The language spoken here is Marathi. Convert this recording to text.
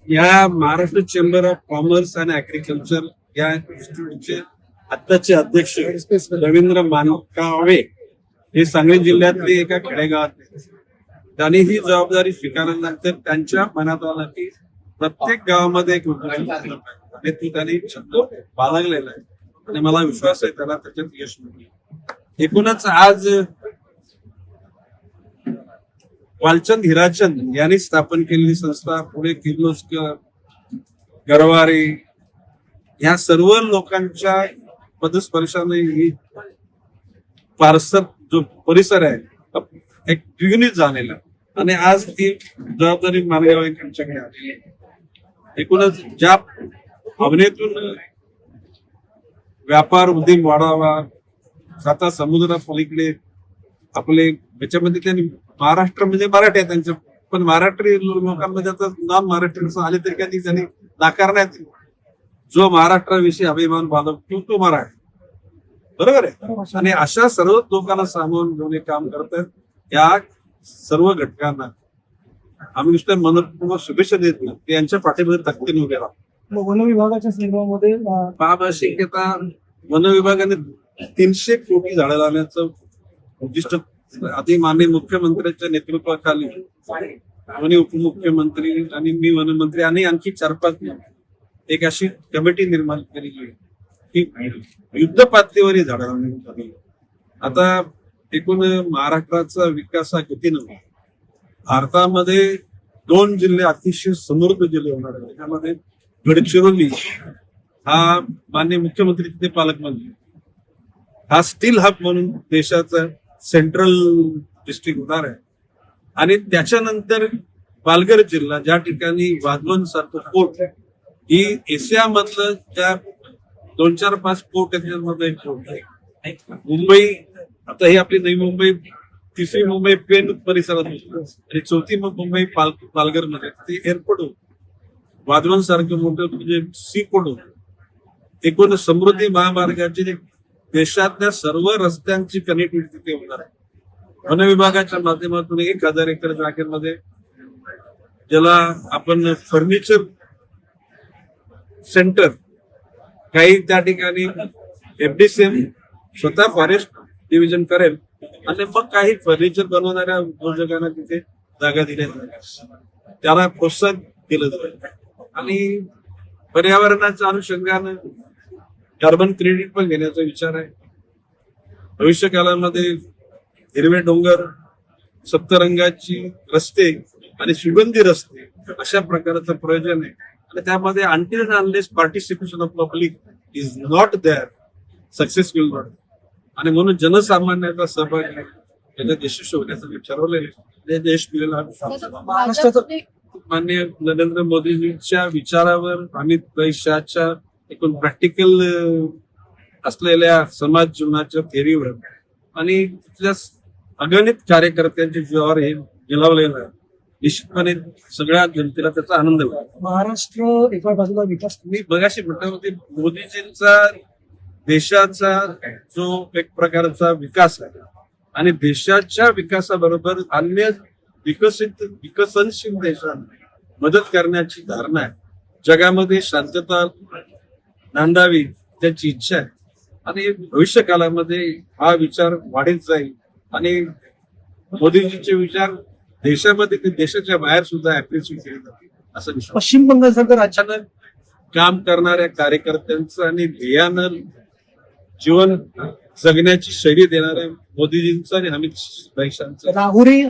या Maharashtra chamber of commerce and agriculture या इन्स्टिट्यूटचे आत्ताचे अध्यक्ष रवींद्र मानकावे हे सांगली जिल्ह्यातले एका खेडेगावात आहेत. त्यांनी ही जबाबदारी स्वीकारल्यानंतर त्यांच्या मनात आलं की प्रत्येक गावामध्ये एक उद्योग झाला पाहिजे. आणि ती त्यांनी छंद बाळगलेला आहे आणि मला विश्वास आहे त्याला त्याच्यात यश मिळेल. एकूणच आज वालचंद हिराचंद यांनी स्थापन केलेली संस्था, पुढे किर्लोस्कर, गरवारे या सर्व लोकांच्या पदस्पर्शाने ही पारसर जो परिसर आहे एक द्विगुणित झालेला आणि आज ती जबाबदारी मानगाव यांच्याकडे आलेली आहे. एकूणच ज्या भावनेतून व्यापार उद्योग वाढावा, आता समुद्रा पलीकडे आपले याच्यामध्ये त्यांनी महाराष्ट्र म्हणजे मराठी आहे त्यांचं, पण मराठी लोकांमध्ये आता नॉन महाराष्ट्र आले तरी कधी त्यांनी नाकारण्यात जो महाराष्ट्राविषयी अभिमान बाळगतो तो मराठी, बरोबर आहे. आणि अशा सर्व लोकांना सामावून घेऊन काम करतात. या सर्व घटकांना आम्ही नुसतं मनपूर्वक शुभेच्छा देत नाही, ते यांच्या पाठीमध्ये ताकदीने उभे राहतो. वन विभागाच्या संदर्भामध्ये आता वन विभागाने 300 कोटी झाडं लावण्याचं उद्दिष्ट आधी माननीय मुख्यमंत्र्यांच्या नेतृत्वाखाली दोन्ही उपमुख्यमंत्री आणि मी वनमंत्री आणि आणखी 4-5 एक अशी कमिटी निर्माण केलेली आहे की युद्ध पातळीवर झाडं लावण्यात आली. आता एकूण महाराष्ट्राचा विकास हा गतीनं भारतामध्ये 2 जिल्हे अतिशय समृद्ध जिल्हे होणार आहेत. त्यामध्ये गडचिरोली हा माननीय मुख्यमंत्री तिथे पालकमंत्री हा स्टील हब म्हणून देशाचा सेंट्रल डिस्ट्रिक्ट होणार आहे. आणि त्याच्यानंतर पालघर जिल्हा ज्या ठिकाणी वाधवन सारखं पोर्ट ही एशियामधलं ज्या 2-4-5 पोर्ट त्याच्यामध्ये एक पोर्ट आहे. मुंबई आता ही आपली नवी मुंबई, तिसरी मुंबई पेण परिसरात आणि चौथी मुंबई पालघर मध्ये ते एअरपोर्ट होत. वाधवन सारखं मोठं म्हणजे सी पोर्ट होत. एकूण समृद्धी महामार्गाची देशातल्या सर्व रस्त्यांची कनेक्टिव्हिटी तिथे होणार आहे. वन विभागाच्या माध्यमातून 1000 एकर जागेमध्ये ज्याला आपण फर्निचर सेंटर, काही त्या ठिकाणी FDCM स्वतः फॉरेस्ट डिव्हिजन करेल आणि मग काही फर्निचर बनवणाऱ्या उद्योजकांना तिथे जागा दिल्या जाईल, त्याला प्रोत्साहन केलं जाईल. आणि पर्यावरणाच्या अनुषंगानं कार्बन क्रेडिट पण घेण्याचा विचार आहे. भविष्य काळामध्ये हिरवे डोंगर, सप्तरंगाची रस्ते आणि सुगंधी रस्ते अशा प्रकारचं प्रयोजन आहे. आणि त्यामध्ये until unless participation of public is not there, success will not. आणि म्हणून जनसामान्याचा सहभाग त्याच्यात यशस्वी होण्यासाठी ठरवलेले देश मिळेल. महाराष्ट्राचं माननीय नरेंद्र मोदींच्या विचारावर, अमित शहाच्या एकूण प्रॅक्टिकल असलेल्या समाज जीवनाच्या थेरीवर आणि तिथल्या अगणित कार्यकर्त्यांच्या जीवावर हे गिलावलेलं आहे. निश्चितपणे सगळ्या जनतेला त्याचा आनंद होईल. महाराष्ट्र एका बाजूला विकास मी बघाशी म्हटलं होते, मोदीजींचा देशाचा जो एक प्रकारचा विकास आहे आणि देशाच्या विकासाबरोबर अन्य विकसनशील देशांना मदत करण्याची धारणा आहे. जगामध्ये शांतता नांदावी त्याची इच्छा आहे आणि भविष्य काळामध्ये हा विचार वाढत जाईल. आणि मोदीजींचे विचार देशामध्ये देशाच्या बाहेर सुद्धा अप्रिशिएट केले जातील असं विश्वास. पश्चिम बंगाल सरकार अचानक अचानक काम करणाऱ्या कार्यकर्त्यांचं आणि ध्येयानं जीवन जगण्याची शैली देणाऱ्या मोदीजींचं आणि अमित शहाचं राहुरी